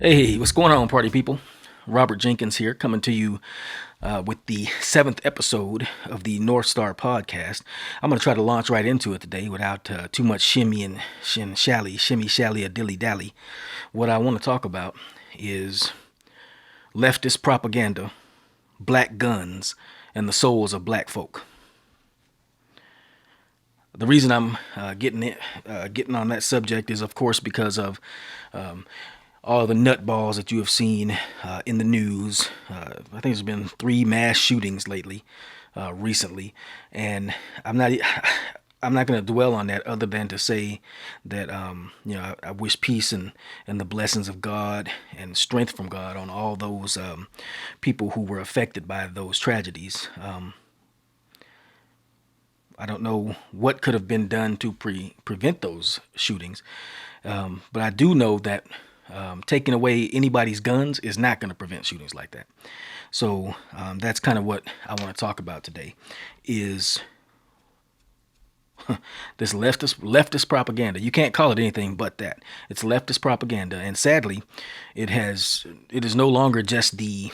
Hey, what's going on, party people? Robert Jenkins here, coming to you with the seventh episode of the North Star podcast. I'm going to try to launch right into it today without too much shimmy and shimmy shally, or dilly dally. What I want to talk about is leftist propaganda, black guns, and the souls of black folk. The reason I'm getting on that subject is, of course, because of um, all the nutballs that you have seen in the news. I think there's been three mass shootings recently, and I'm not. I'm not going to dwell on that other than to say that I wish peace and the blessings of God and strength from God on all those people who were affected by those tragedies. I don't know what could have been done to prevent those shootings, but I do know that taking away anybody's guns is not going to prevent shootings like that. So that's kind of what I want to talk about today. Is this leftist propaganda? You can't call it anything but that. It's leftist propaganda, and sadly, it is no longer just the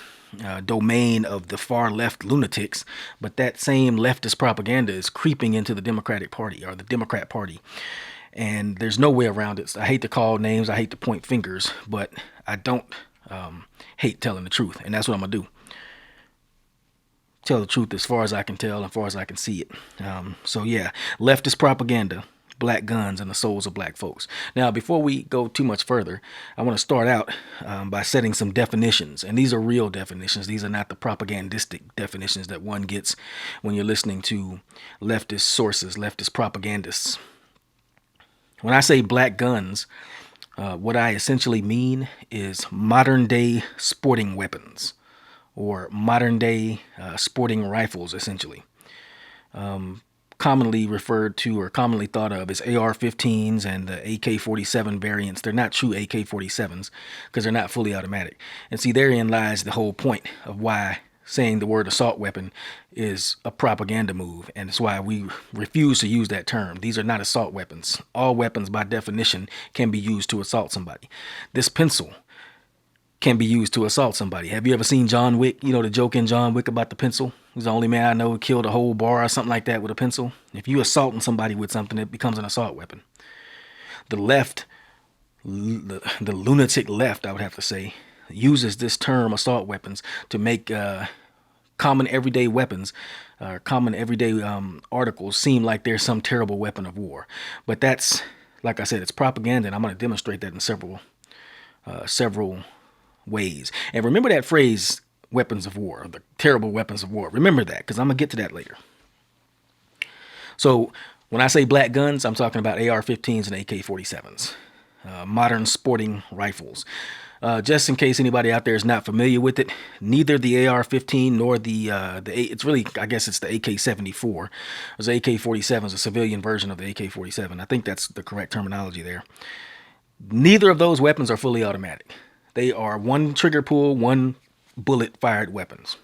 domain of the far left lunatics, but that same leftist propaganda is creeping into the Democratic Party or the Democrat Party. And there's no way around it. I hate to call names, I hate to point fingers, but I don't hate telling the truth, and that's what I'm gonna do. Tell the truth as far as I can tell, as far as I can see it. So yeah, leftist propaganda, black guns, and the souls of black folks. Now, before we go too much further, I want to start out by setting some definitions, and these are real definitions. These are not the propagandistic definitions that one gets when you're listening to leftist sources, leftist propagandists. When I say black guns, what I essentially mean is modern day sporting weapons or modern day sporting rifles, essentially. Commonly referred to or commonly thought of as AR-15s and the AK-47 variants. They're not true AK-47s because they're not fully automatic. And see, therein lies the whole point of why saying the word assault weapon is a propaganda move, and it's why we refuse to use that term. These are not assault weapons. All weapons, by definition, can be used to assault somebody. This pencil can be used to assault somebody. Have you ever seen John Wick? You know the joke in John Wick about the pencil? He's the only man I know who killed a whole bar or something like that with a pencil. If you assaulting somebody with something, it becomes an assault weapon. The left, the lunatic left, I would have to say, uses this term assault weapons to make common everyday weapons, common everyday articles seem like they're some terrible weapon of war. But that's, like I said, it's propaganda, and I'm going to demonstrate that in several ways. And remember that phrase, weapons of war, the terrible weapons of war. Remember that, because I'm going to get to that later. So when I say black guns, I'm talking about AR-15s and AK-47s, modern sporting rifles. Just in case anybody out there is not familiar with it, neither the AR-15 nor it's really, I guess it's the AK-74. Because AK-47 is a civilian version of the AK-47. I think that's the correct terminology there. Neither of those weapons are fully automatic. They are one trigger pull, one bullet fired weapons.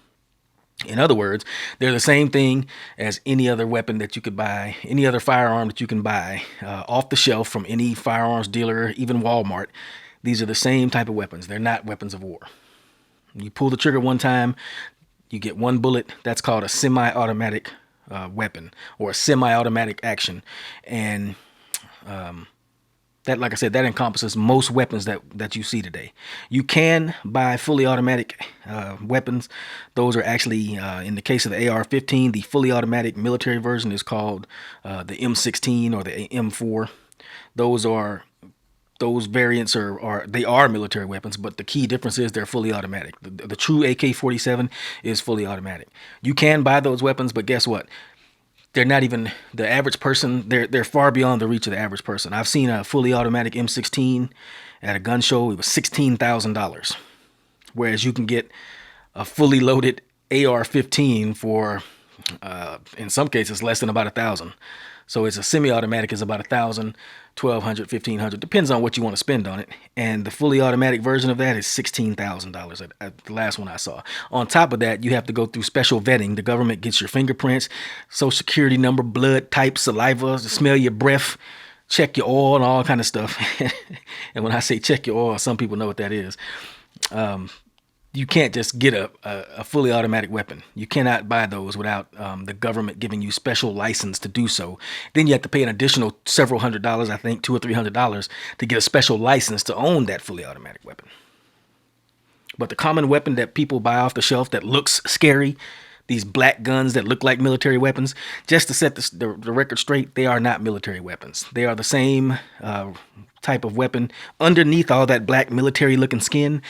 In other words, they're the same thing as any other weapon that you could buy, any other firearm that you can buy off the shelf from any firearms dealer, even Walmart. These are the same type of weapons. They're not weapons of war. You pull the trigger one time, you get one bullet. That's called a semi-automatic weapon or a semi-automatic action. And that, like I said, that encompasses most weapons that you see today. You can buy fully automatic weapons. Those are actually, in the case of the AR-15, the fully automatic military version is called the M16 or the M4. Those variants are military weapons, but the key difference is they're fully automatic. The true AK-47 is fully automatic. You can buy those weapons, but guess what? They're not even the average person. They're far beyond the reach of the average person. I've seen a fully automatic M16 at a gun show. It was $16,000, whereas you can get a fully loaded AR-15 for, in some cases, less than about $1,000. So it's a semi-automatic is about $1,000, $1,200, $1,500, depends on what you want to spend on it. And the fully automatic version of that is $16,000 at the last one I saw. On top of that, you have to go through special vetting. The government gets your fingerprints, social security number, blood type, saliva, to smell your breath, check your oil and all kind of stuff. And when I say check your oil, some people know what that is. You can't just get a fully automatic weapon. You cannot buy those without the government giving you special license to do so. Then you have to pay an additional several $100s, I think $200 or $300, to get a special license to own that fully automatic weapon. But the common weapon that people buy off the shelf that looks scary, these black guns that look like military weapons, just to set the record straight, they are not military weapons. They are the same type of weapon. Underneath all that black military looking skin,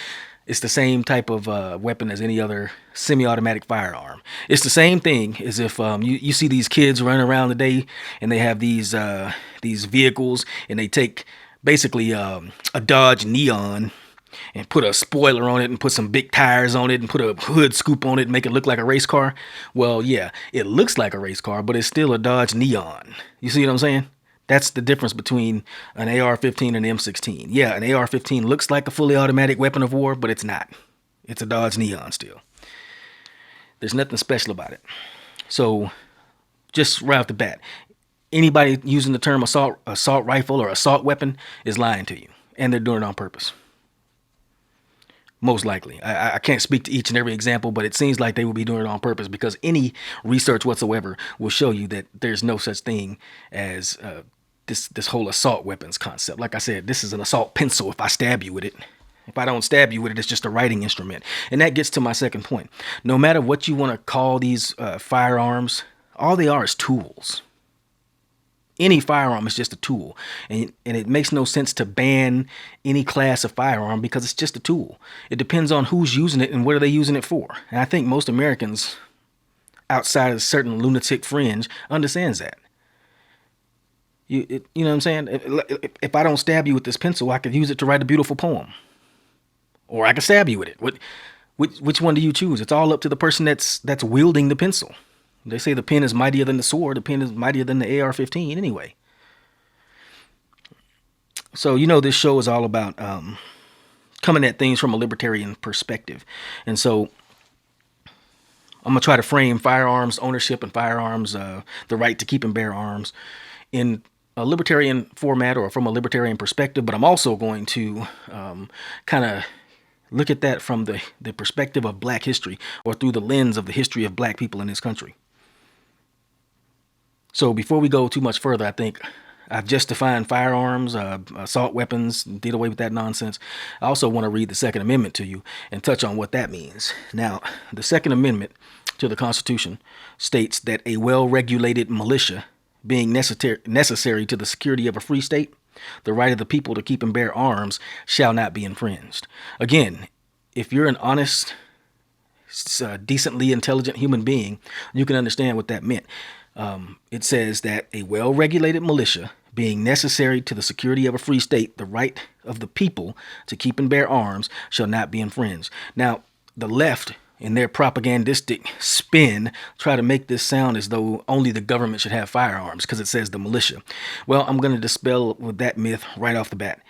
it's the same type of weapon as any other semi-automatic firearm. It's the same thing as if you see these kids running around today and they have these vehicles and they take basically a Dodge Neon and put a spoiler on it and put some big tires on it and put a hood scoop on it and make it look like a race car. Well, yeah, it looks like a race car, but it's still a Dodge Neon. You see what I'm saying? That's the difference between an AR-15 and an M16. Yeah, an AR-15 looks like a fully automatic weapon of war, but it's not. It's a Dodge Neon still. There's nothing special about it. So just right off the bat, anybody using the term assault rifle or assault weapon is lying to you, and they're doing it on purpose. Most likely. I can't speak to each and every example, but it seems like they will be doing it on purpose, because any research whatsoever will show you that there's no such thing as this whole assault weapons concept. Like I said, this is an assault pencil if I stab you with it. If I don't stab you with it, it's just a writing instrument. And that gets to my second point. No matter what you want to call these firearms, all they are is tools. Any firearm is just a tool, and it makes no sense to ban any class of firearm because it's just a tool. It depends on who's using it and what are they using it for. And I think most Americans, outside of a certain lunatic fringe, understands that. You know what I'm saying? If I don't stab you with this pencil, I could use it to write a beautiful poem, or I could stab you with it. Which one do you choose? It's all up to the person that's wielding the pencil. They say the pen is mightier than the sword. The pen is mightier than the AR-15 anyway. So, this show is all about coming at things from a libertarian perspective. And so I'm going to try to frame firearms ownership and firearms, the right to keep and bear arms, in a libertarian format or from a libertarian perspective. But I'm also going to kind of look at that from the perspective of black history, or through the lens of the history of black people in this country. So before we go too much further, I think I've just defined firearms, assault weapons, did away with that nonsense. I also want to read the Second Amendment to you and touch on what that means. Now, the Second Amendment to the Constitution states that a well-regulated militia, being necessary to the security of a free state, the right of the people to keep and bear arms, shall not be infringed. Again, if you're an honest, decently intelligent human being, you can understand what that meant. It says that a well-regulated militia, being necessary to the security of a free state, the right of the people to keep and bear arms, shall not be infringed. Now, the left, in their propagandistic spin, try to make this sound as though only the government should have firearms because it says the militia. Well, I'm going to dispel with that myth right off the bat.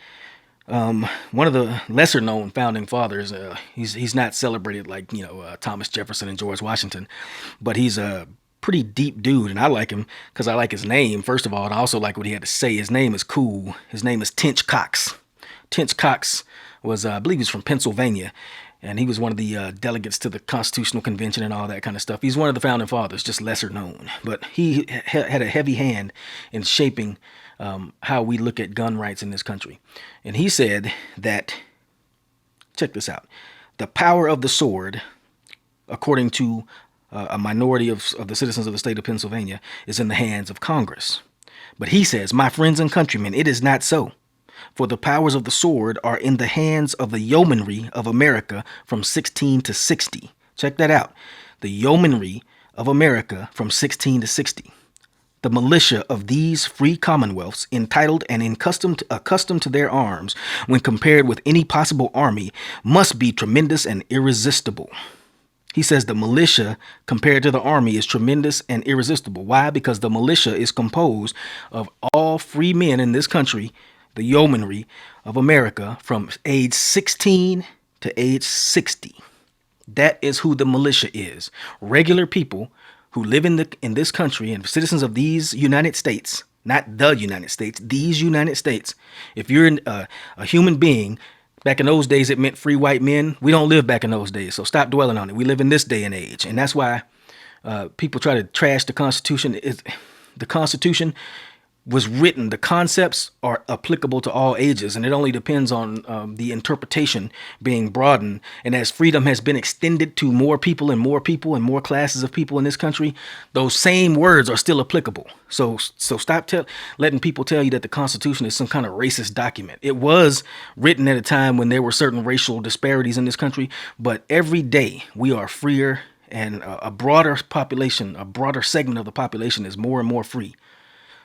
One of the lesser-known founding fathers, he's not celebrated like Thomas Jefferson and George Washington, but he's a pretty deep dude, and I like him because I like his name, first of all, and I also like what he had to say. His name is cool. His name is Tench Coxe. Tench Coxe was, I believe he's from Pennsylvania, and he was one of the delegates to the Constitutional Convention and all that kind of stuff. He's one of the founding fathers, just lesser known, but he had a heavy hand in shaping how we look at gun rights in this country. And he said that, check this out, the power of the sword, according to a minority of the citizens of the state of Pennsylvania, is in the hands of Congress. But he says, my friends and countrymen, it is not so. For the powers of the sword are in the hands of the yeomanry of America from 16 to 60. Check that out. The yeomanry of America from 16 to 60. The militia of these free commonwealths, entitled and accustomed to their arms, when compared with any possible army, must be tremendous and irresistible. He says the militia compared to the army is tremendous and irresistible. Why? Because the militia is composed of all free men in this country, the yeomanry of America, from age 16 to age 60. That is who the militia is. Regular people who live in this country and citizens of these United States not the United States, these United States. If you're a human being, back in those days, it meant free white men. We don't live back in those days, so stop dwelling on it. We live in this day and age, and that's why people try to trash the Constitution. The Constitution was written, the concepts are applicable to all ages, and it only depends on the interpretation being broadened. And as freedom has been extended to more people and more classes of people in this country, those same words are still applicable. So stop letting people tell you that the Constitution is some kind of racist document. It was written at a time when there were certain racial disparities in this country, but every day we are freer, and a broader population, a broader segment of the population is more and more free.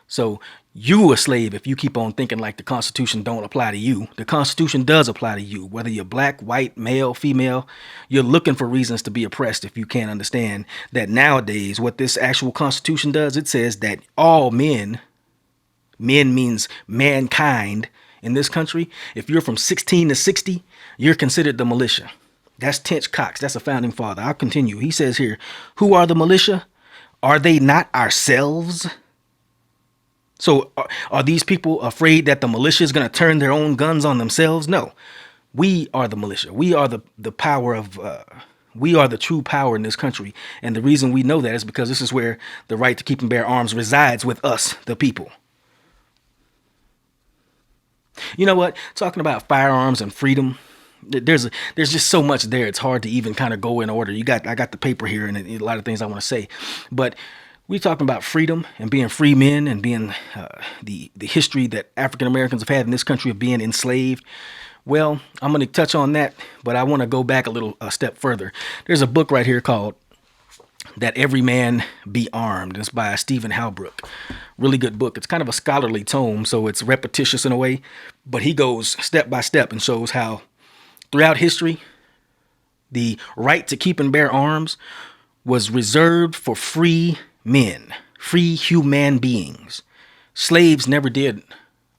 So you a slave if you keep on thinking like the Constitution don't apply to you. The Constitution does apply to you, whether you're black, white, male, female. You're looking for reasons to be oppressed if you can't understand that nowadays what this actual Constitution does. It says that all men means mankind in this country. If you're from 16 to 60, you're considered the militia. That's Tench Cox. That's a founding father. I'll continue. He says here, who are the militia? Are they not ourselves? So are these people afraid that the militia is going to turn their own guns on themselves? No, we are the militia. We are the power of, we are the true power in this country. And the reason we know that is because this is where the right to keep and bear arms resides with us, the people. You know what? Talking about firearms and freedom, there's just so much there. It's hard to even kind of go in order. I got the paper here and a lot of things I want to say, but we're talking about freedom and being free men and being the history that African Americans have had in this country of being enslaved. Well, I'm going to touch on that, but I want to go back a step further. There's a book right here called That Every Man Be Armed. It's by Stephen Halbrook. Really good book. It's kind of a scholarly tome, so it's repetitious in a way, but he goes step by step and shows how throughout history, the right to keep and bear arms was reserved for free men, free human beings. Slaves never did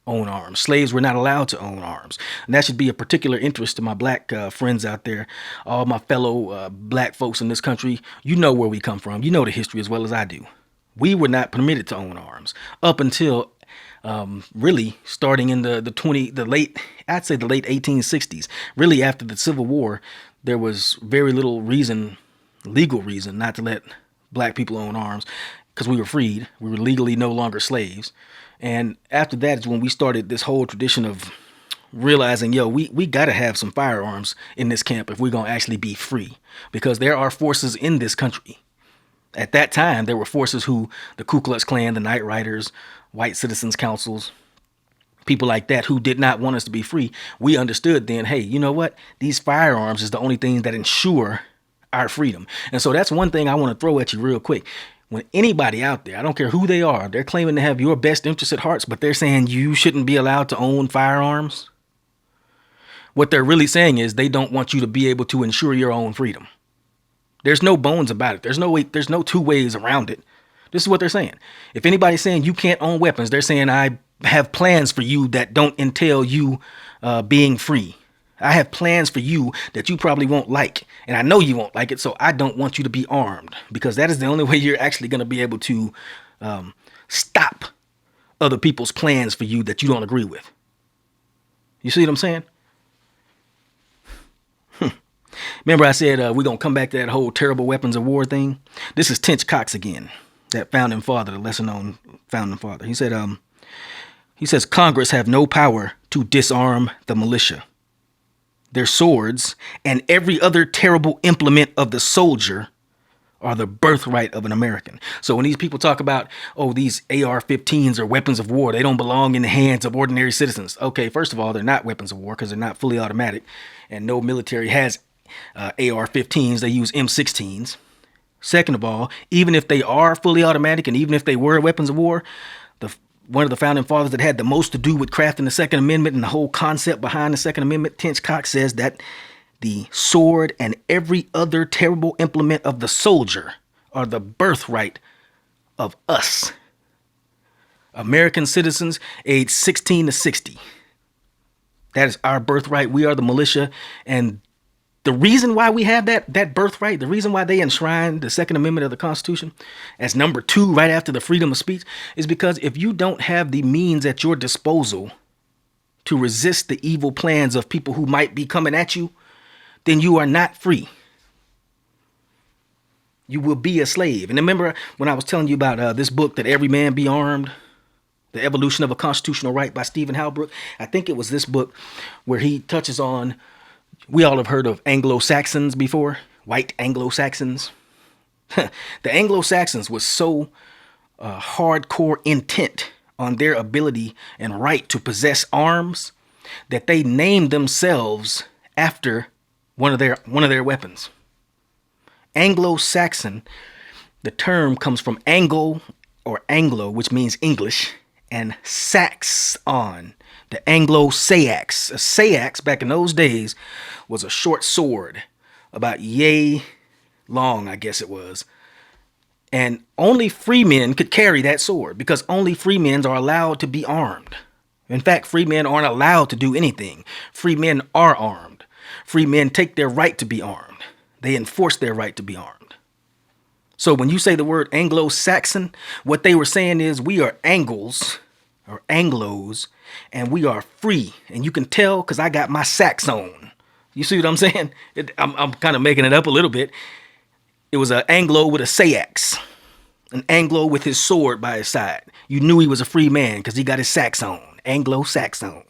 own arms. Slaves were not allowed to own arms. And that should be a particular interest to my black friends out there, all my fellow black folks in this country. You know where we come from. You know the history as well as I do. We were not permitted to own arms up until really starting in the late 1860s. Really after the Civil War, there was very little legal reason not to let black people own arms because we were freed. We were legally no longer slaves. And after that is when we started this whole tradition of realizing, we got to have some firearms in this camp if we're going to actually be free, because there are forces in this country. At that time, there were forces the Ku Klux Klan, the Night Riders, white citizens councils, people like that who did not want us to be free. We understood then, hey, you know what? These firearms is the only thing that ensure our freedom. And so that's one thing I want to throw at you real quick. When anybody out there, I don't care who they are, they're claiming to have your best interest at heart, but they're saying you shouldn't be allowed to own firearms. What they're really saying is they don't want you to be able to ensure your own freedom. There's no bones about it. There's no two ways around it. This is what they're saying. If anybody's saying you can't own weapons, they're saying I have plans for you that don't entail you being free. I have plans for you that you probably won't like, and I know you won't like it, so I don't want you to be armed, because that is the only way you're actually going to be able to stop other people's plans for you that you don't agree with. You see what I'm saying? Remember I said we're going to come back to that whole terrible weapons of war thing? This is Tench Cox again, that founding father, the lesser-known founding father. He says Congress have no power to disarm the militia. Their swords and every other terrible implement of the soldier are the birthright of an American. So when these people talk about, these AR-15s are weapons of war, they don't belong in the hands of ordinary citizens. Okay, first of all, they're not weapons of war because they're not fully automatic, and no military has AR-15s. They use M16s. Second of all, even if they are fully automatic and even if they were weapons of war, one of the founding fathers that had the most to do with crafting the Second Amendment and the whole concept behind the Second Amendment, Tench Cox, says that the sword and every other terrible implement of the soldier are the birthright of us, American citizens aged 16 to 60. That is our birthright. We are the militia, and The reason why we have that birthright, the reason why they enshrined the Second Amendment of the Constitution as number 2 right after the freedom of speech is because if you don't have the means at your disposal to resist the evil plans of people who might be coming at you, then you are not free. You will be a slave. And remember when I was telling you about this book, That Every Man Be Armed, The Evolution of a Constitutional Right by Stephen Halbrook? I think it was this book where he touches on, we all have heard of Anglo-Saxons before, white Anglo-Saxons. The Anglo-Saxons was so hardcore intent on their ability and right to possess arms that they named themselves after one of their weapons. Anglo-Saxon, the term comes from Anglo or Anglo, which means English, and Saxon, the Anglo-Sax. A Sax back in those days was a short sword, about yay long, I guess it was. And only free men could carry that sword because only free men are allowed to be armed. In fact, free men aren't allowed to do anything. Free men are armed. Free men take their right to be armed. They enforce their right to be armed. So when you say the word Anglo-Saxon, what they were saying is we are Angles or Anglos and we are free. And you can tell because I got my sax on. You see what I'm saying? I'm kind of making it up a little bit. It was an Anglo with a sax, an Anglo with his sword by his side. You knew he was a free man because he got his sax on, Anglo-Saxon.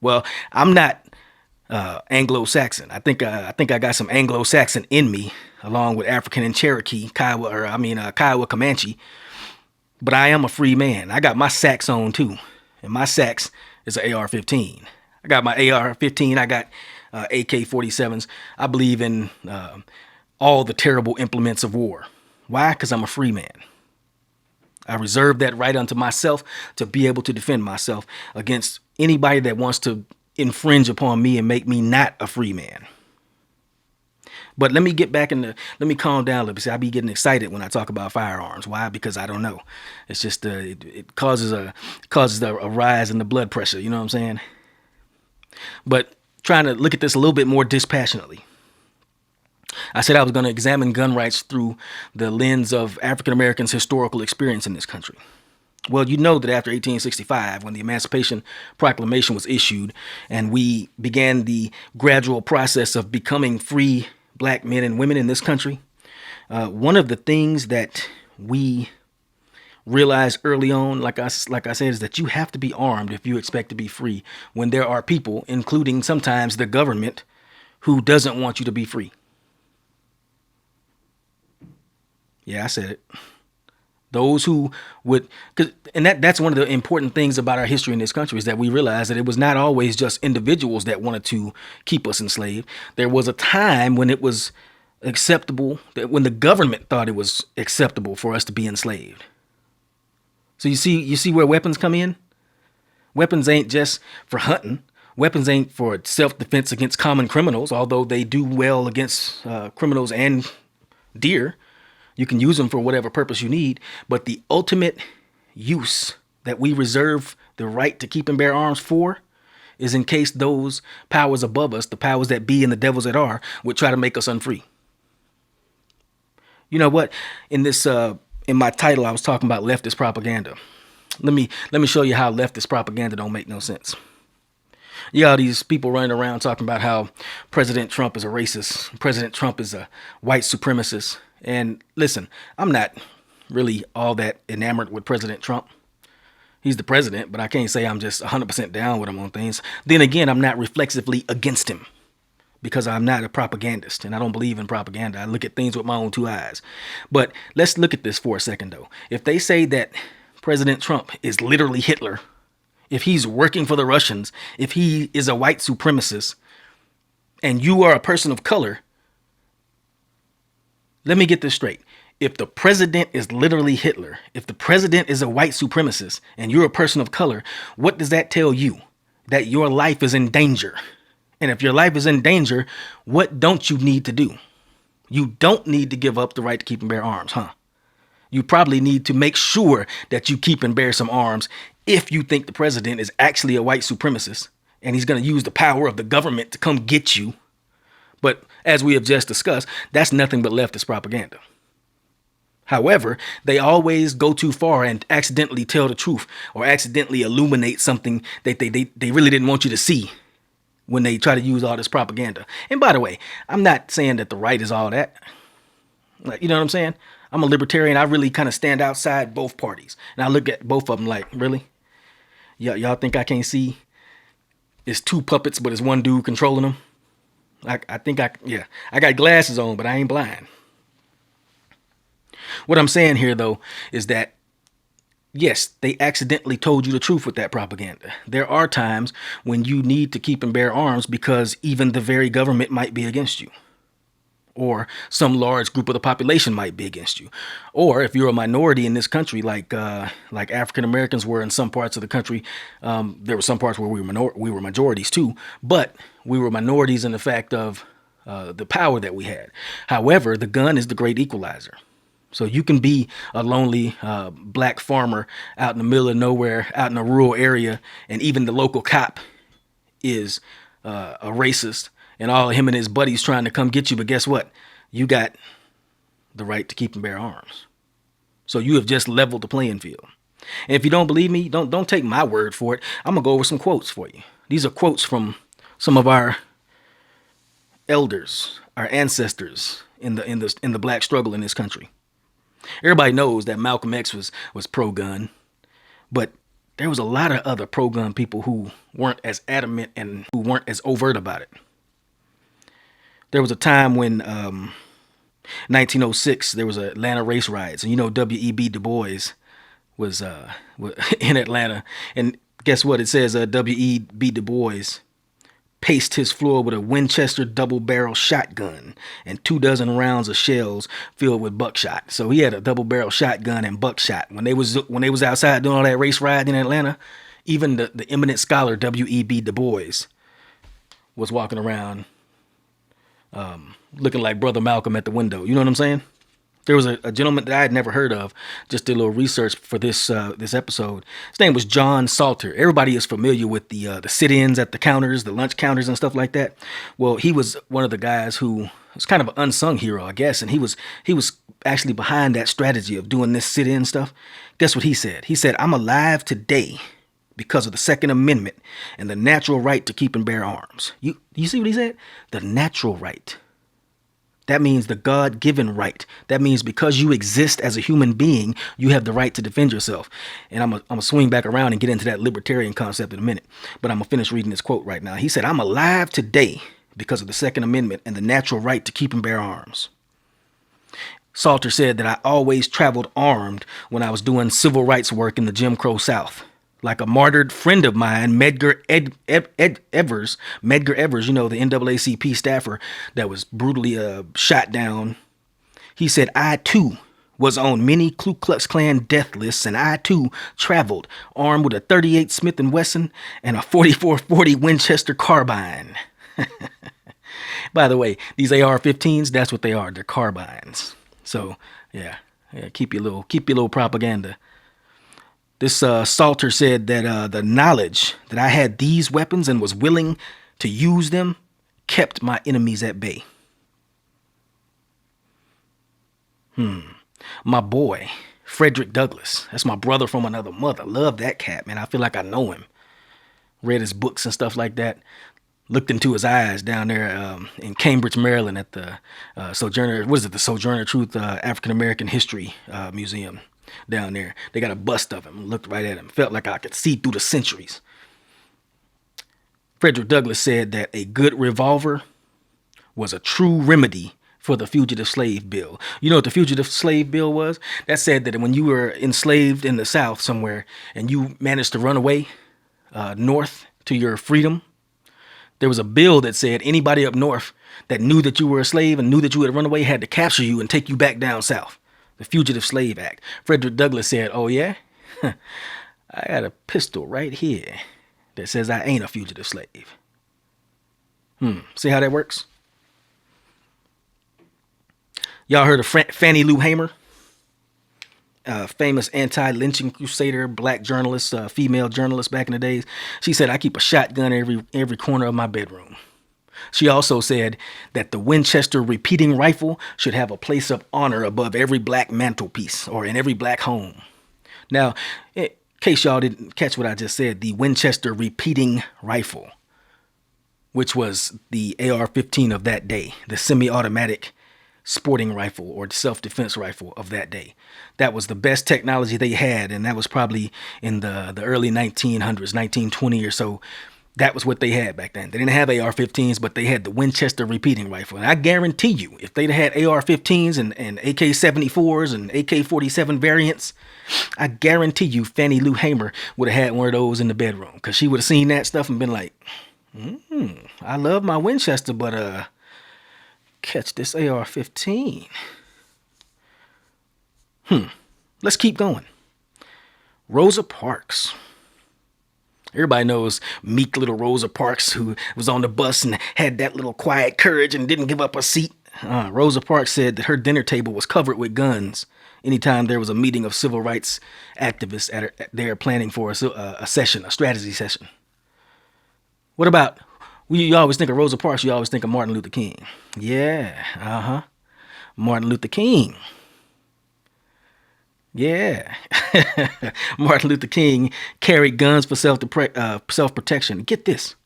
Well, I'm not Anglo-Saxon. I think I got some Anglo-Saxon in me, along with African and Cherokee, Kiowa Comanche. But I am a free man. I got my sax on too, and my sax is an AR-15. I got my AR-15. I got AK-47s. I believe in all the terrible implements of war. Why? Because I'm a free man. I reserve that right unto myself to be able to defend myself against anybody that wants to infringe upon me and make me not a free man. But let me get back let me calm down a little bit. See, I be getting excited when I talk about firearms. Why? Because I don't know. It's just it causes a rise in the blood pressure. You know what I'm saying? But trying to look at this a little bit more dispassionately. I said I was going to examine gun rights through the lens of African Americans' historical experience in this country. Well, you know that after 1865, when the Emancipation Proclamation was issued and we began the gradual process of becoming free black men and women in this country, one of the things that we realized early on, like I said, is that you have to be armed if you expect to be free when there are people, including sometimes the government, who doesn't want you to be free. Yeah, I said it. Those who would, that's one of the important things about our history in this country is that we realize that it was not always just individuals that wanted to keep us enslaved. There was a time when it was acceptable, that when the government thought it was acceptable for us to be enslaved. So you see where weapons come in? Weapons ain't just for hunting. Weapons ain't for self-defense against common criminals, although they do well against criminals and deer. You can use them for whatever purpose you need, but the ultimate use that we reserve the right to keep and bear arms for is in case those powers above us, the powers that be and the devils that are, would try to make us unfree. You know what? In my title, I was talking about leftist propaganda. Let me show you how leftist propaganda don't make no sense. You got all these people running around talking about how President Trump is a racist, President Trump is a white supremacist. And listen, I'm not really all that enamored with President Trump. He's the president, but I can't say I'm just 100% down with him on things. Then again, I'm not reflexively against him because I'm not a propagandist and I don't believe in propaganda. I look at things with my own two eyes. But let's look at this for a second, though. If they say that President Trump is literally Hitler, if he's working for the Russians, if he is a white supremacist, and you are a person of color, let me get this straight. If the president is literally Hitler, if the president is a white supremacist and you're a person of color, what does that tell you? That your life is in danger. And if your life is in danger, what don't you need to do? You don't need to give up the right to keep and bear arms, huh? You probably need to make sure that you keep and bear some arms if you think the president is actually a white supremacist and he's going to use the power of the government to come get you. But as we have just discussed, that's nothing but leftist propaganda. However, they always go too far and accidentally tell the truth or accidentally illuminate something that they really didn't want you to see when they try to use all this propaganda. And by the way, I'm not saying that the right is all that. Like, you know what I'm saying? I'm a libertarian. I really kind of stand outside both parties. And I look at both of them like, really? Y'all think I can't see? It's two puppets, but it's one dude controlling them. I got glasses on, but I ain't blind. What I'm saying here, though, is that, yes, they accidentally told you the truth with that propaganda. There are times when you need to keep and bear arms because even the very government might be against you. Or some large group of the population might be against you. Or if you're a minority in this country, like African Americans were in some parts of the country, there were some parts where we were majorities too, but we were minorities in the fact of the power that we had. However, the gun is the great equalizer. So you can be a lonely black farmer out in the middle of nowhere, out in a rural area, and even the local cop is a racist, and all of him and his buddies trying to come get you. But guess what? You got the right to keep and bear arms. So you have just leveled the playing field. And if you don't believe me, don't take my word for it. I'm gonna go over some quotes for you. These are quotes from some of our elders, our ancestors in the black struggle in this country. Everybody knows that Malcolm X was pro-gun, but there was a lot of other pro-gun people who weren't as adamant and who weren't as overt about it. There was a time when 1906, there was Atlanta race riots, and W.E.B. Du Bois was in Atlanta, and guess what? It says W.E.B. Du Bois paced his floor with a Winchester double-barrel shotgun and 24 rounds of shells filled with buckshot. So he had a double-barrel shotgun and buckshot. When they was outside doing all that race rioting in Atlanta, even the eminent scholar W.E.B. Du Bois was walking around looking like Brother Malcolm at the window. You know what I'm saying? There was a gentleman that I had never heard of, just did a little research for this episode. His name was John Salter. Everybody is familiar with the sit-ins at the counters, the lunch counters and stuff like that. Well, he was one of the guys who was kind of an unsung hero, I guess, and he was actually behind that strategy of doing this sit-in stuff. Guess what he said? He said, "I'm alive today because of the Second Amendment and the natural right to keep and bear arms." You see what he said? The natural right. That means the God-given right. That means because you exist as a human being, you have the right to defend yourself. And I'm gonna swing back around and get into that libertarian concept in a minute. But I'm gonna finish reading this quote right now. He said, "I'm alive today because of the Second Amendment and the natural right to keep and bear arms." Salter said that I always traveled armed when I was doing civil rights work in the Jim Crow South. Like a martyred friend of mine, Medgar Evers, the NAACP staffer that was brutally shot down. He said, "I too was on many Ku Klux Klan death lists, and I too traveled armed with a 38 Smith & Wesson and a 4440 Winchester carbine." By the way, these AR-15s, that's what they are. They're carbines. So yeah, keep your little propaganda. This Salter said that the knowledge that I had these weapons and was willing to use them kept my enemies at bay. My boy, Frederick Douglass. That's my brother from another mother. Love that cat, man. I feel like I know him. Read his books and stuff like that. Looked into his eyes down there in Cambridge, Maryland at the Sojourner Truth African American History Museum. Down there, they got a bust of him. Looked right at him. Felt like I could see through the centuries. Frederick Douglass said that a good revolver was a true remedy for the Fugitive Slave Bill. You know what the Fugitive Slave Bill was? That said that when you were enslaved in the South somewhere and you managed to run away north to your freedom, there was a bill that said anybody up north that knew that you were a slave and knew that you had run away had to capture you and take you back down south. The Fugitive Slave Act. Frederick Douglass said, "Oh yeah? I got a pistol right here that says I ain't a fugitive slave." See how that works? Y'all heard of Fannie Lou Hamer? Famous anti-lynching crusader, black journalist, female journalist back in the days. She said, "I keep a shotgun every corner of my bedroom." She also said that the Winchester repeating rifle should have a place of honor above every black mantelpiece or in every black home. Now, in case y'all didn't catch what I just said, the Winchester repeating rifle, which was the AR-15 of that day, the semi-automatic sporting rifle or self-defense rifle of that day. That was the best technology they had, and that was probably in the early 1900s, 1920 or so. That was what they had back then. They didn't have AR-15s, but they had the Winchester repeating rifle. And I guarantee you, if they'd had AR-15s and AK-74s and AK-47 variants, I guarantee you Fannie Lou Hamer would have had one of those in the bedroom, because she would have seen that stuff and been like, I love my Winchester, but catch this AR-15. Let's keep going. Rosa Parks. Everybody knows meek little Rosa Parks, who was on the bus and had that little quiet courage and didn't give up a seat. Rosa Parks said that her dinner table was covered with guns anytime there was a meeting of civil rights activists there planning for a session, a strategy session. What about, you always think of Rosa Parks, you always think of Martin Luther King. Yeah, Martin Luther King. Yeah. Martin Luther King carried guns for self-protection. Get this.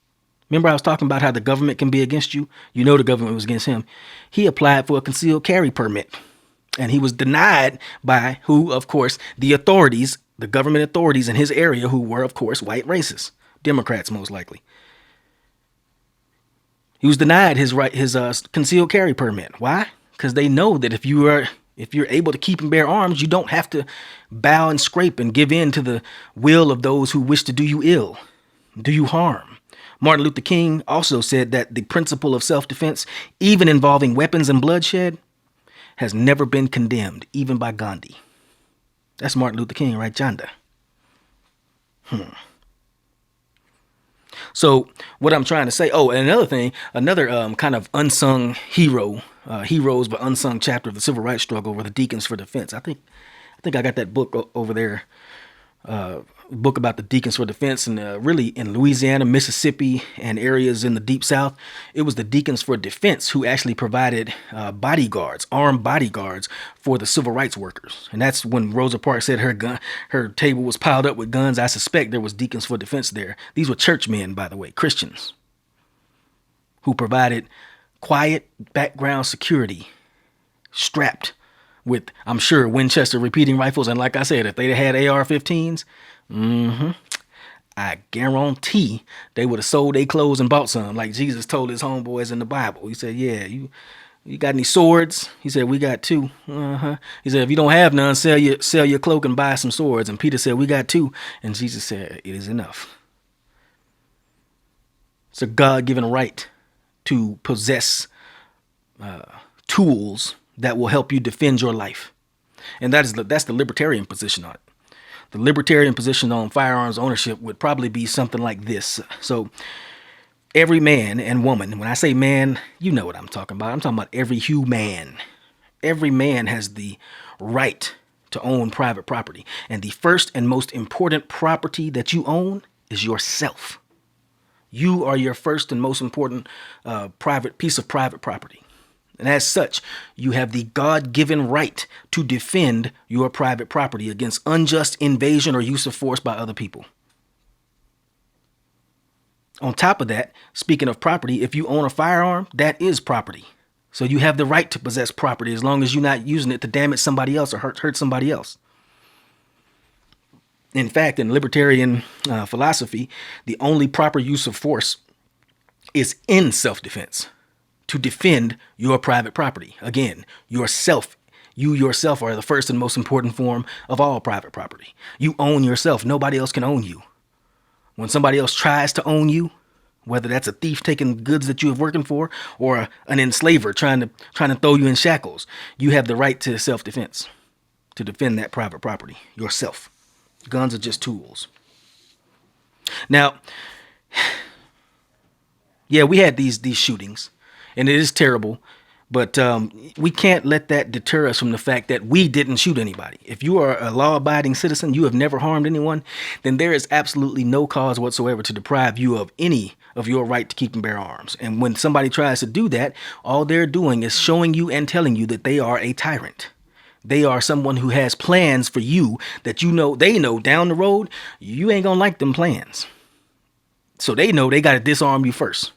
Remember I was talking about how the government can be against you? You know the government was against him. He applied for a concealed carry permit, and he was denied by who? Of course, the authorities, the government authorities in his area, who were, of course, white racists, Democrats most likely. He was denied his concealed carry permit. Why? Because they know that if you're able to keep and bear arms, you don't have to bow and scrape and give in to the will of those who wish to do you ill, do you harm. Martin Luther King also said that the principle of self-defense, even involving weapons and bloodshed, has never been condemned, even by Gandhi. That's Martin Luther King right yonder. So what I'm trying to say, and another thing, another kind of unsung hero, heroes but unsung chapter of the civil rights struggle were the Deacons for Defense. I think I got that book over there, book about the Deacons for Defense, and really in Louisiana, Mississippi, and areas in the Deep South, it was the Deacons for Defense who actually provided bodyguards, armed bodyguards for the civil rights workers. And that's when Rosa Parks said her table was piled up with guns. I suspect there was Deacons for Defense there. These were churchmen, by the way, Christians, who provided quiet background security, strapped with, I'm sure, Winchester repeating rifles. And like I said, if they'd had AR-15s, I guarantee they would have sold their clothes and bought some, like Jesus told his homeboys in the Bible. He said, yeah, you got any swords? He said, we got 2. He said, if you don't have none, sell your cloak and buy some swords. And Peter said, we got 2. And Jesus said, it is enough. It's a God-given right to possess tools that will help you defend your life. And that's the libertarian position on it. The libertarian position on firearms ownership would probably be something like this. So every man and woman, when I say man, you know what I'm talking about. I'm talking about every human. Every man has the right to own private property. And the first and most important property that you own is yourself. You are your first and most important private piece of private property. And as such, you have the God-given right to defend your private property against unjust invasion or use of force by other people. On top of that, speaking of property, if you own a firearm, that is property. So you have the right to possess property as long as you're not using it to damage somebody else or hurt somebody else. In fact, in libertarian philosophy, the only proper use of force is in self-defense, to defend your private property. Again, yourself. You yourself are the first and most important form of all private property. You own yourself. Nobody else can own you. When somebody else tries to own you, whether that's a thief taking goods that you have working for or an enslaver trying to throw you in shackles, you have the right to self-defense, to defend that private property yourself. Guns are just tools. Now, yeah, we had these shootings, and it is terrible, but we can't let that deter us from the fact that we didn't shoot anybody. If you are a law-abiding citizen, you have never harmed anyone, then there is absolutely no cause whatsoever to deprive you of any of your right to keep and bear arms. And when somebody tries to do that, all they're doing is showing you and telling you that they are a tyrant. They are someone who has plans for you that they know down the road, you ain't gonna like them plans. So they know they got to disarm you first.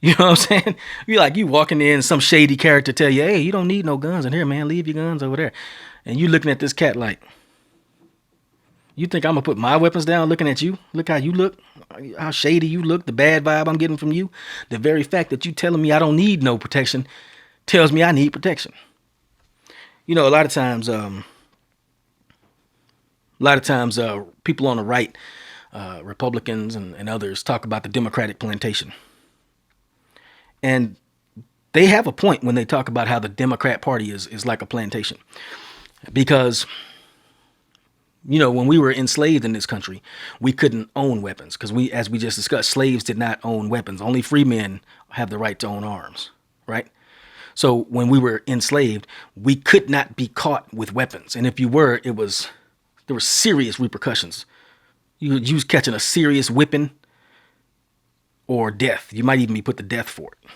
You know what I'm saying? You walking in, some shady character tell you, hey, you don't need no guns in here, man. Leave your guns over there. And you looking at this cat like, you think I'm going to put my weapons down looking at you? Look how you look, how shady you look, the bad vibe I'm getting from you. The very fact that you telling me I don't need no protection tells me I need protection. A lot of times people on the right, Republicans and others, talk about the Democratic plantation. And they have a point when they talk about how the Democrat Party is like a plantation. Because, when we were enslaved in this country, we couldn't own weapons because as we just discussed, slaves did not own weapons. Only free men have the right to own arms, right? So when we were enslaved, we could not be caught with weapons. And if you were, there were serious repercussions. You was catching a serious whipping or death. You might even be put to death for it.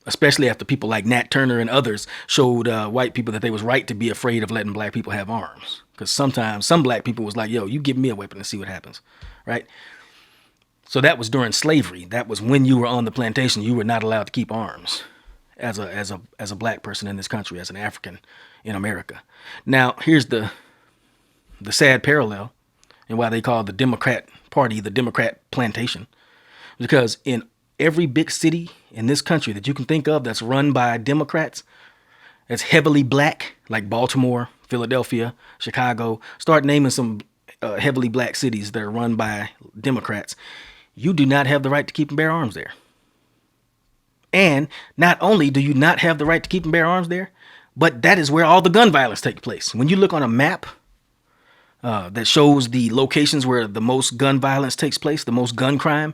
Especially after people like Nat Turner and others showed white people that they was right to be afraid of letting black people have arms. Because sometimes some black people was like, yo, you give me a weapon and see what happens, right? So that was during slavery. That was when you were on the plantation. You were not allowed to keep arms as a black person in this country, as an African in America. Now, here's the sad parallel and why they call the Democrat Party the Democrat plantation. Because in every big city in this country that you can think of that's run by Democrats, that's heavily black, like Baltimore, Philadelphia, Chicago, start naming some heavily black cities that are run by Democrats, you do not have the right to keep and bear arms there. And not only do you not have the right to keep and bear arms there, but that is where all the gun violence takes place. When you look on a map that shows the locations where the most gun violence takes place, the most gun crime,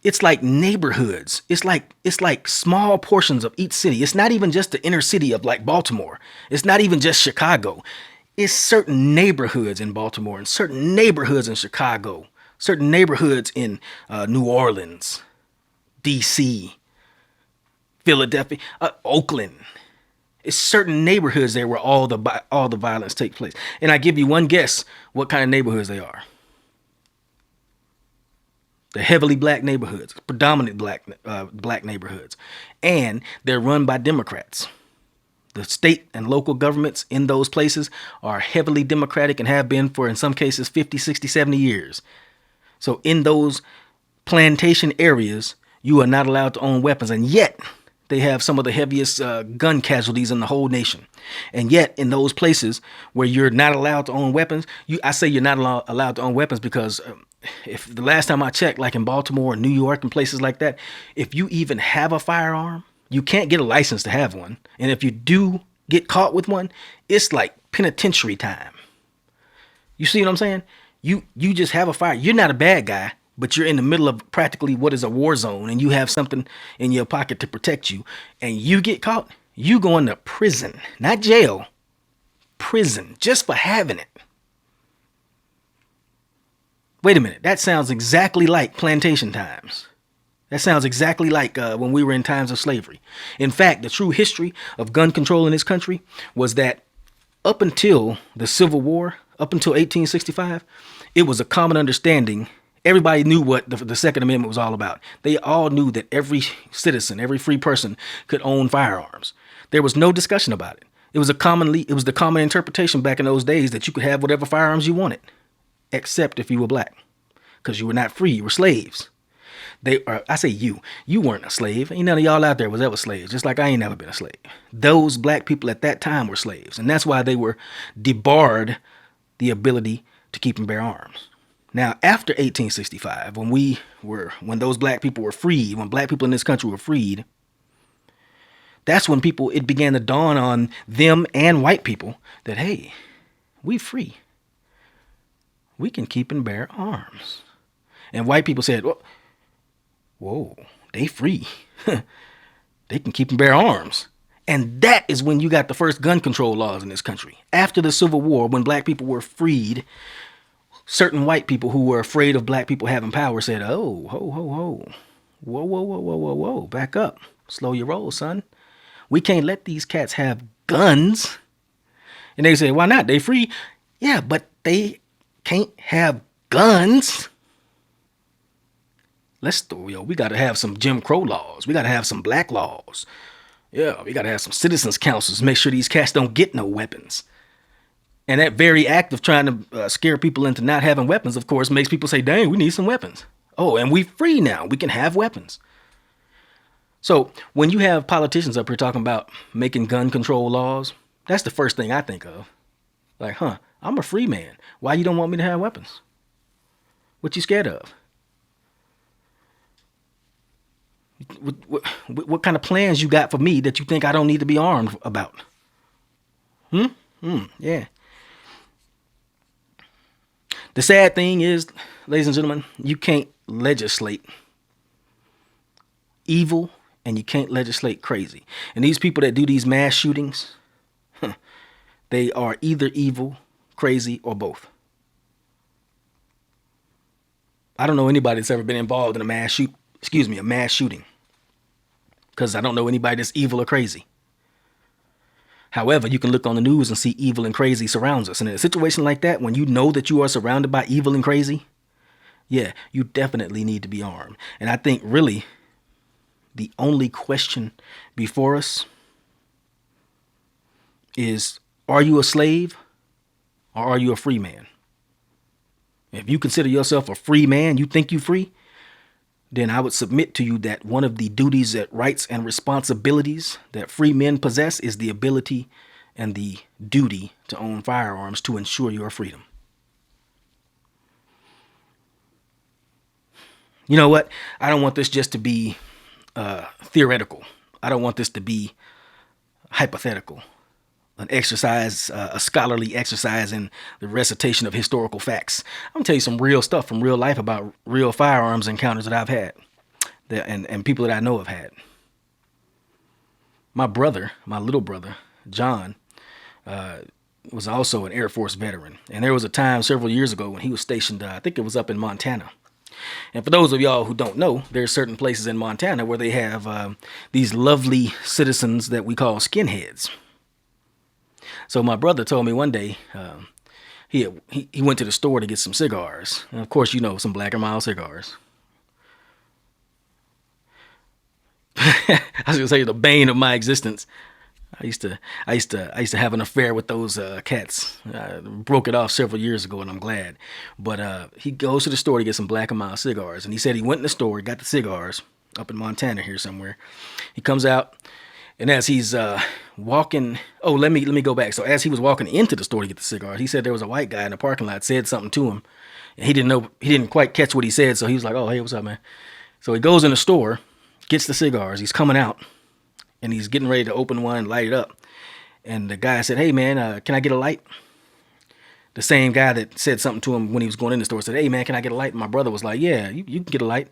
it's like neighborhoods. It's like small portions of each city. It's not even just the inner city of like Baltimore. It's not even just Chicago. It's certain neighborhoods in Baltimore and certain neighborhoods in Chicago, certain neighborhoods in New Orleans, D.C., Philadelphia, Oakland. It's certain neighborhoods there where all the violence takes place. And I give you one guess what kind of neighborhoods they are. The heavily black neighborhoods, predominant black neighborhoods, and they're run by Democrats. The state and local governments in those places are heavily Democratic and have been for, in some cases, 50, 60, 70 years. So in those plantation areas, you are not allowed to own weapons, and yet they have some of the heaviest gun casualties in the whole nation. And yet in those places where you're not allowed to own weapons, I say you're not allowed to own weapons because if the last time I checked, like in Baltimore and New York and places like that, if you even have a firearm, you can't get a license to have one. And if you do get caught with one, it's like penitentiary time. You see what I'm saying? You just have a fire. You're not a bad guy, but you're in the middle of practically what is a war zone, and you have something in your pocket to protect you, and you get caught, you going to prison, not jail, prison, just for having it. Wait a minute, that sounds exactly like plantation times. That sounds exactly like when we were in times of slavery. In fact, the true history of gun control in this country was that up until the Civil War, up until 1865, it was a common understanding. Everybody knew what the Second Amendment was all about. They all knew that every citizen, every free person could own firearms. There was no discussion about it. It was the common interpretation back in those days that you could have whatever firearms you wanted, except if you were black, because you were not free. You were slaves. I say you weren't a slave. Ain't none of y'all out there was ever slaves, just like I ain't never been a slave. Those black people at that time were slaves, and that's why they were debarred the ability to keep and bear arms. Now, after 1865, when those black people were freed, when black people in this country were freed, that's when it began to dawn on them and white people that, hey, we free. We can keep and bear arms. And white people said, whoa, they free. They can keep and bear arms. And that is when you got the first gun control laws in this country. After the Civil War, when black people were freed, certain white people who were afraid of black people having power said, oh, ho, ho, ho. Whoa, whoa, whoa, whoa, whoa, whoa. Back up. Slow your roll, son. We can't let these cats have guns. And they say, why not? They free. Yeah, but they can't have guns. We got to have some Jim Crow laws. We got to have some black laws. Yeah, we got to have some citizens councils. Make sure these cats don't get no weapons. And that very act of trying to scare people into not having weapons, of course, makes people say, dang, we need some weapons. Oh, and we free now. We can have weapons. So when you have politicians up here talking about making gun control laws, that's the first thing I think of. Like, I'm a free man. Why you don't want me to have weapons? What you scared of? What kind of plans you got for me that you think I don't need to be armed about? Yeah. The sad thing is, ladies and gentlemen, you can't legislate evil and you can't legislate crazy. And these people that do these mass shootings, they are either evil, crazy, or both. I don't know anybody that's ever been involved in a mass shooting. Because I don't know anybody that's evil or crazy. However, you can look on the news and see evil and crazy surrounds us. And in a situation like that, when you know that you are surrounded by evil and crazy, yeah, you definitely need to be armed. And I think really the only question before us is, are you a slave or are you a free man? If you consider yourself a free man, you think you free, then I would submit to you that one of the duties, that rights and responsibilities that free men possess is the ability and the duty to own firearms to ensure your freedom. You know what? I don't want this just to be theoretical. I don't want this to be hypothetical. An exercise, a scholarly exercise in the recitation of historical facts. I'm gonna tell you some real stuff from real life about real firearms encounters that I've had, and people that I know have had. My little brother, John, was also an Air Force veteran, and there was a time several years ago when he was stationed. I think it was up in Montana. And for those of y'all who don't know, there's certain places in Montana where they have these lovely citizens that we call skinheads. So my brother told me one day he went to the store to get some cigars. And of course, some Black & Mild cigars. I was gonna say the bane of my existence. I used to have an affair with those cats. I broke it off several years ago, and I'm glad. But he goes to the store to get some Black & Mild cigars, and he said he went in the store, got the cigars up in Montana here somewhere. He comes out. And as he's walking, let me go back. So as he was walking into the store to get the cigars, he said there was a white guy in the parking lot said something to him. And he didn't quite catch what he said. So he was like, oh, hey, what's up, man? So he goes in the store, gets the cigars. He's coming out and he's getting ready to open one and light it up. And the guy said, hey, man, can I get a light? The same guy that said something to him when he was going in the store said, hey, man, can I get a light? And my brother was like, yeah, you can get a light.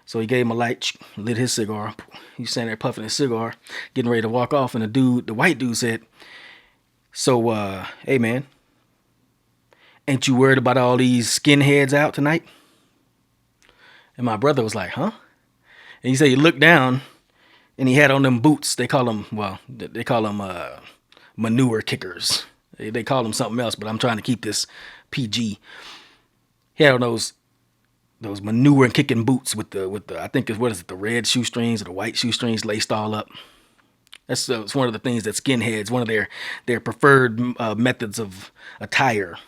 So he gave him a light, lit his cigar. He was standing there puffing his cigar, getting ready to walk off. And the white dude said, so, hey, man, ain't you worried about all these skinheads out tonight? And my brother was like, huh? And he said he looked down and he had on them boots. They call them manure kickers. They call them something else, but I'm trying to keep this PG. He had on those manure and kicking boots with the I think it's the red shoestrings or the white shoestrings laced all up. That's it's one of the things that skinheads, one of their preferred methods of attire.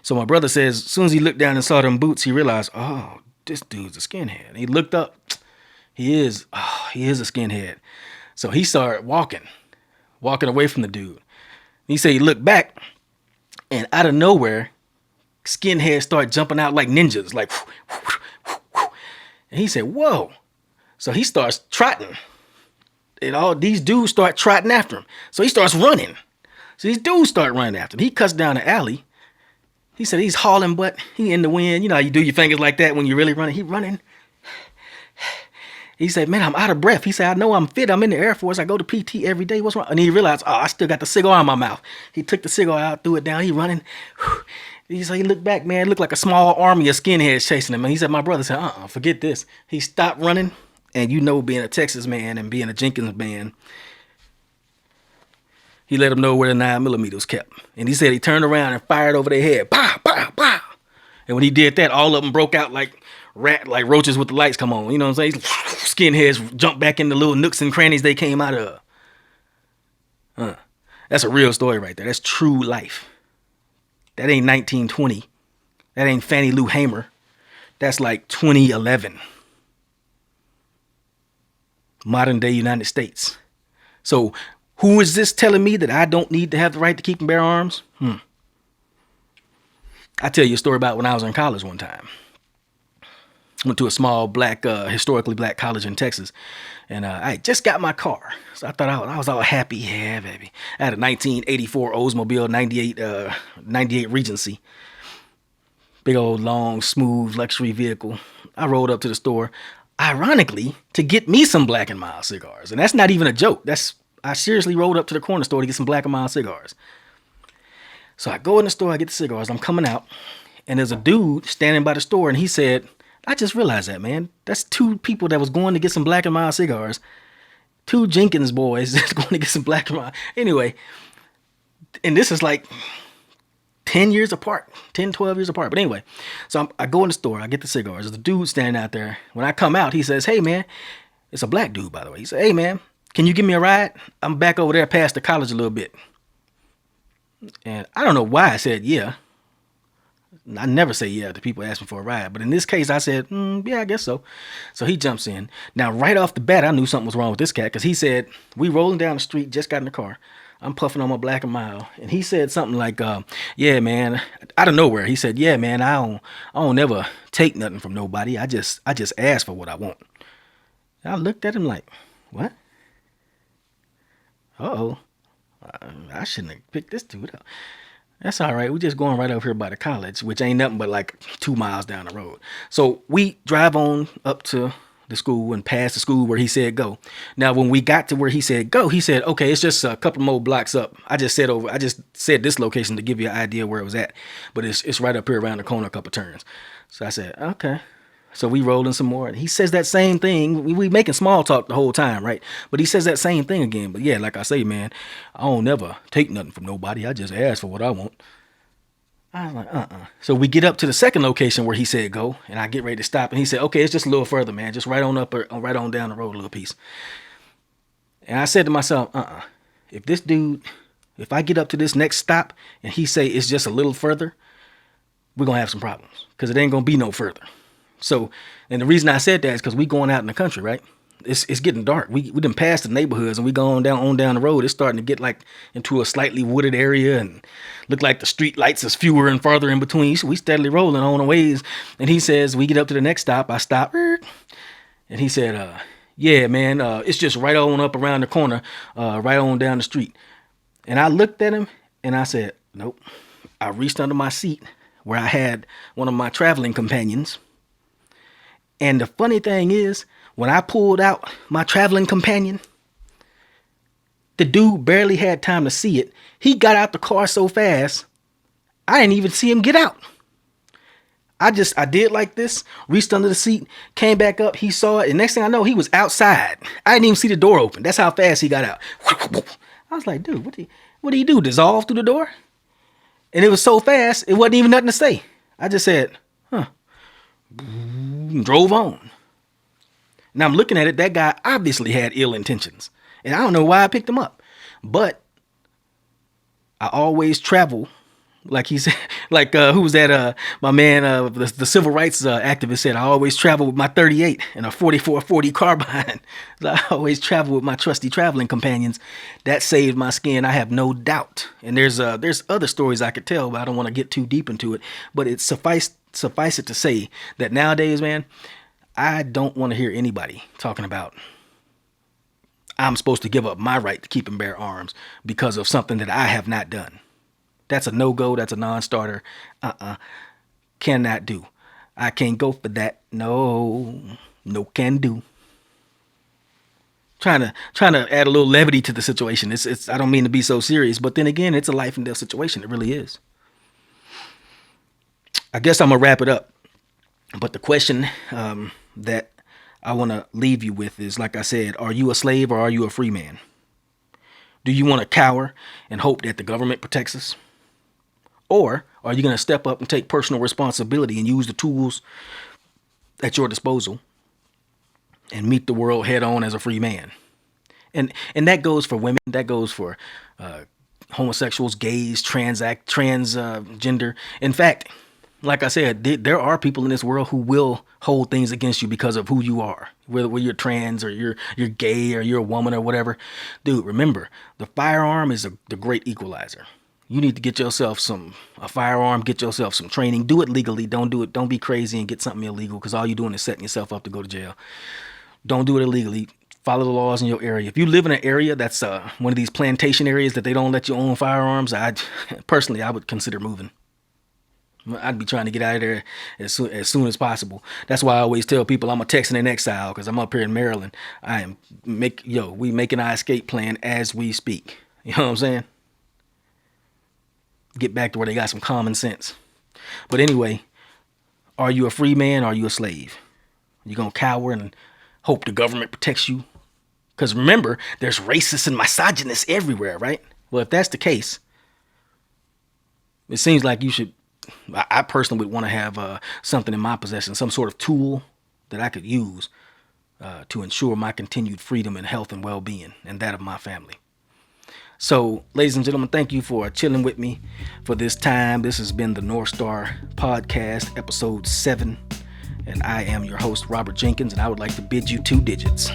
So my brother says, as soon as he looked down and saw them boots, he realized, oh, this dude's a skinhead. And he looked up, he is a skinhead. So he started walking away from the dude. He said he looked back, and out of nowhere, skinheads start jumping out like ninjas, like, and he said, whoa. So he starts trotting, and all these dudes start trotting after him. So he starts running. So these dudes start running after him. He cuts down the alley. He said he's hauling butt. He in the wind. You know how you do your fingers like that when you're really running. He running. He said, man, I'm out of breath. He said, I know I'm fit. I'm in the Air Force. I go to PT every day. What's wrong? And he realized, I still got the cigar in my mouth. He took the cigar out, threw it down. He running. He looked back, man. It looked like a small army of skinheads chasing him. And he said, my brother said, forget this. He stopped running. And being a Texas man and being a Jenkins man, he let them know where the 9mm was kept. And he said he turned around and fired over their head. Pow, pow, pow. And when he did that, all of them broke out like roaches with the lights come on. You know what I'm saying? Skinheads jumped back in the little nooks and crannies they came out of. That's a real story right there. That's true life. That ain't 1920. That ain't Fannie Lou Hamer. That's like 2011. Modern day United States. So who is this telling me that I don't need to have the right to keep and bear arms? I tell you a story about when I was in college one time. Went to a small historically black college in Texas. And I just got my car. So I thought I was all happy. Yeah, baby. I had a 1984 Oldsmobile 98 Regency. Big old, long, smooth, luxury vehicle. I rolled up to the store, ironically, to get me some Black & Mild cigars. And that's not even a joke. I seriously rolled up to the corner store to get some Black & Mild cigars. So I go in the store, I get the cigars. I'm coming out. And there's a dude standing by the store. And he said, I just realized that, man. That's two people that was going to get some Black & Mild cigars. Two Jenkins boys that's going to get some Black & Mild. Anyway, and this is like 10 years apart, 10, 12 years apart. But anyway, so I go in the store, I get the cigars. There's a dude standing out there. When I come out, he says, hey, man, it's a black dude, by the way. He said, hey, man, can you give me a ride? I'm back over there past the college a little bit. And I don't know why I said, yeah. I never say yeah to people asking for a ride. But in this case, I said, yeah, I guess so. So he jumps in. Now, right off the bat, I knew something was wrong with this cat because he said, we rolling down the street, just got in the car. I'm puffing on my Black & Mild. And he said something like, yeah, man, out of nowhere. He said, yeah, man, I don't never take nothing from nobody. I just ask for what I want. And I looked at him like, what? Uh-oh. I shouldn't have picked this dude up. That's all right. We're just going right over here by the college, which ain't nothing but like 2 miles down the road. So we drive on up to the school and past the school where he said go. Now, when we got to where he said go, he said, okay, it's just a couple more blocks up. I just said this location to give you an idea where it was at, but it's right up here around the corner, a couple turns. So I said, okay. So we rolling some more. And he says that same thing. We making small talk the whole time, right? But he says that same thing again. But yeah, like I say, man, I don't never take nothing from nobody. I just ask for what I want. I was like, So we get up to the second location where he said go, and I get ready to stop. And he said, okay, it's just a little further, man. Just right on up or right on down the road a little piece. And I said to myself, if I get up to this next stop and he say it's just a little further, we're going to have some problems because it ain't going to be no further. So, and the reason I said that is because we going out in the country, right? It's getting dark. We done passed the neighborhoods and we going down the road. It's starting to get like into a slightly wooded area and look like the street lights is fewer and farther in between. So we steadily rolling on the ways. And he says, we get up to the next stop. I stop. And he said, yeah, man, it's just right on up around the corner, right on down the street. And I looked at him and I said, nope. I reached under my seat where I had one of my traveling companions. And the funny thing is, when I pulled out my traveling companion, the dude barely had time to see it. He got out the car so fast, I didn't even see him get out. I did like this, reached under the seat, came back up, he saw it, and next thing I know, he was outside. I didn't even see the door open. That's how fast he got out. I was like, dude, what do you do? Dissolve through the door? And it was so fast, it wasn't even nothing to say. I just said, drove on. Now I'm looking at it, that guy obviously had ill intentions. And I don't know why I picked him up. But I always travel, like he said, like who was that? My man, the civil rights activist said, I always travel with my 38 and a 44-40 carbine. I always travel with my trusty traveling companions. That saved my skin, I have no doubt. And there's other stories I could tell, but I don't want to get too deep into it. But it suffice it to say that nowadays, man, I don't want to hear anybody talking about I'm supposed to give up my right to keep and bear arms because of something that I have not done. That's a no-go. That's a non-starter. Cannot do. I can't go for that. No can do. Trying to add a little levity to the situation. It's I don't mean to be so serious, but then again, it's a life and death situation. It really is. I guess I'm going to wrap it up. But the question that I want to leave you with is, like I said, are you a slave or are you a free man? Do you want to cower and hope that the government protects us? Or are you going to step up and take personal responsibility and use the tools at your disposal and meet the world head on as a free man? And that goes for women. That goes for homosexuals, gays, transgender. In fact, like I said, there are people in this world who will hold things against you because of who you are, whether you're trans or you're gay or you're a woman or whatever. Dude, remember, the firearm is the great equalizer. You need to get yourself a firearm, get yourself some training. Do it legally. Don't be crazy and get something illegal, because all you're doing is setting yourself up to go to jail. Don't do it illegally. Follow the laws in your area. If you live in an area that's one of these plantation areas that they don't let you own firearms, I would consider moving. I'd be trying to get out of there as soon as possible. That's why I always tell people I'm a Texan in exile, because I'm up here in Maryland. We making our escape plan as we speak. You know what I'm saying? Get back to where they got some common sense. But anyway, are you a free man or are you a slave? You gonna cower and hope the government protects you? Because remember, there's racists and misogynists everywhere, right? Well, if that's the case, it seems like I personally would want to have something in my possession, some sort of tool that I could use to ensure my continued freedom and health and well-being and that of my family. So, ladies and gentlemen, thank you for chilling with me for this time. This has been the North Star Podcast, episode 7. And I am your host, Robert Jenkins, and I would like to bid you 2 digits.